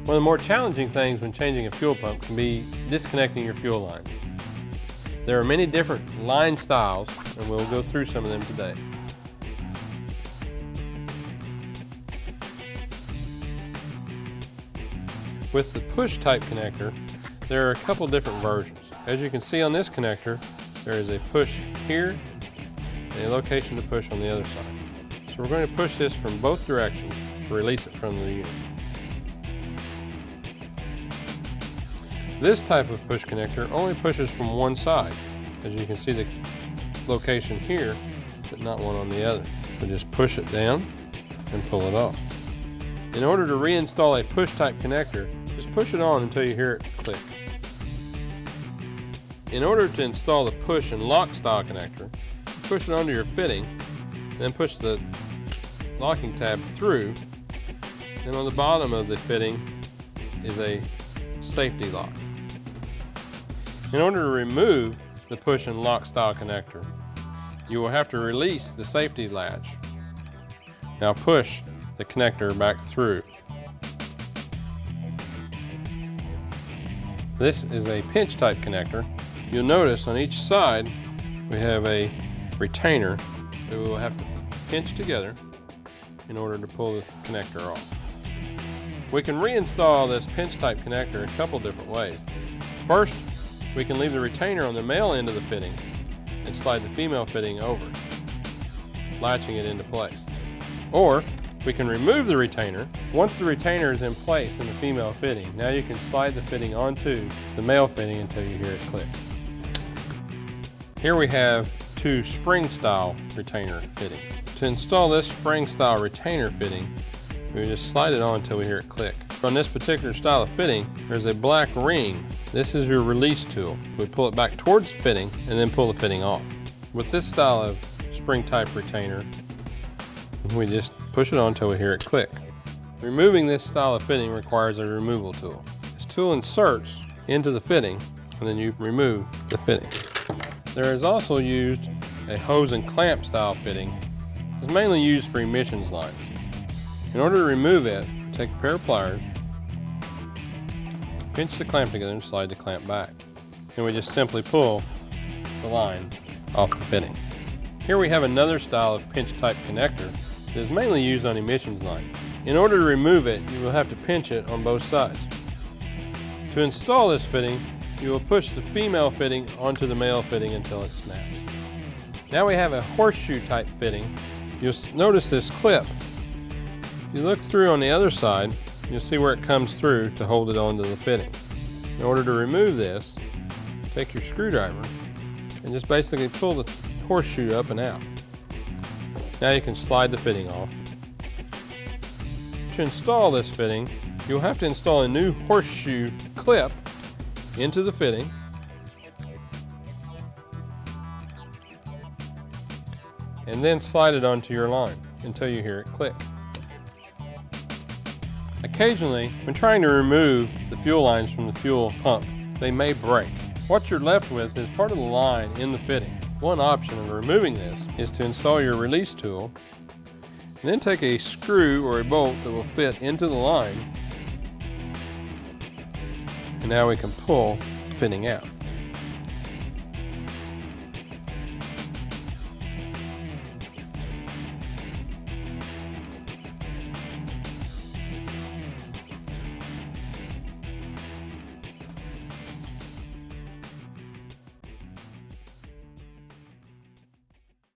One of the more challenging things when changing a fuel pump can be disconnecting your fuel line. There are many different line styles, and we'll go through some of them today. With the push type connector, there are a couple different versions. As you can see on this connector, there is a push here and a location to push on the other side. So we're going to push this from both directions to release it from the unit. This type of push connector only pushes from one side. As you can see the location here, but not one on the other. So just push it down and pull it off. In order to reinstall a push type connector, just push it on until you hear it click. In order to install the push and lock style connector, push it onto your fitting, then push the locking tab through, and on the bottom of the fitting is a safety lock. In order to remove the push and lock style connector, you will have to release the safety latch. Now push the connector back through. This is a pinch type connector. You'll notice on each side we have a retainer that we will have to pinch together in order to pull the connector off. We can reinstall this pinch type connector a couple different ways. First, we can leave the retainer on the male end of the fitting and slide the female fitting over, latching it into place. Or we can remove the retainer. Once the retainer is in place in the female fitting, now you can slide the fitting onto the male fitting until you hear it click. Here we have two spring style retainer fittings. To install this spring style retainer fitting, we just slide it on until we hear it click. On this particular style of fitting, there's a black ring. This is your release tool. We pull it back towards the fitting and then pull the fitting off. With this style of spring type retainer, we just push it on until we hear it click. Removing this style of fitting requires a removal tool. This tool inserts into the fitting and then you remove the fitting. There is also used a hose and clamp style fitting. It's mainly used for emissions lines. In order to remove it, take a pair of pliers, pinch the clamp together and slide the clamp back. And we just simply pull the line off the fitting. Here we have another style of pinch type connector that is mainly used on emissions lines. In order to remove it, you will have to pinch it on both sides. To install this fitting, you will push the female fitting onto the male fitting until it snaps. Now we have a horseshoe type fitting. You'll notice this clip. If you look through on the other side, you'll see where it comes through to hold it onto the fitting. In order to remove this, take your screwdriver and just basically pull the horseshoe up and out. Now you can slide the fitting off. To install this fitting, you'll have to install a new horseshoe clip into the fitting. And then slide it onto your line until you hear it click. Occasionally, when trying to remove the fuel lines from the fuel pump, they may break. What you're left with is part of the line in the fitting. One option of removing this is to install your release tool and then take a screw or a bolt that will fit into the line, and now we can pull the fitting out.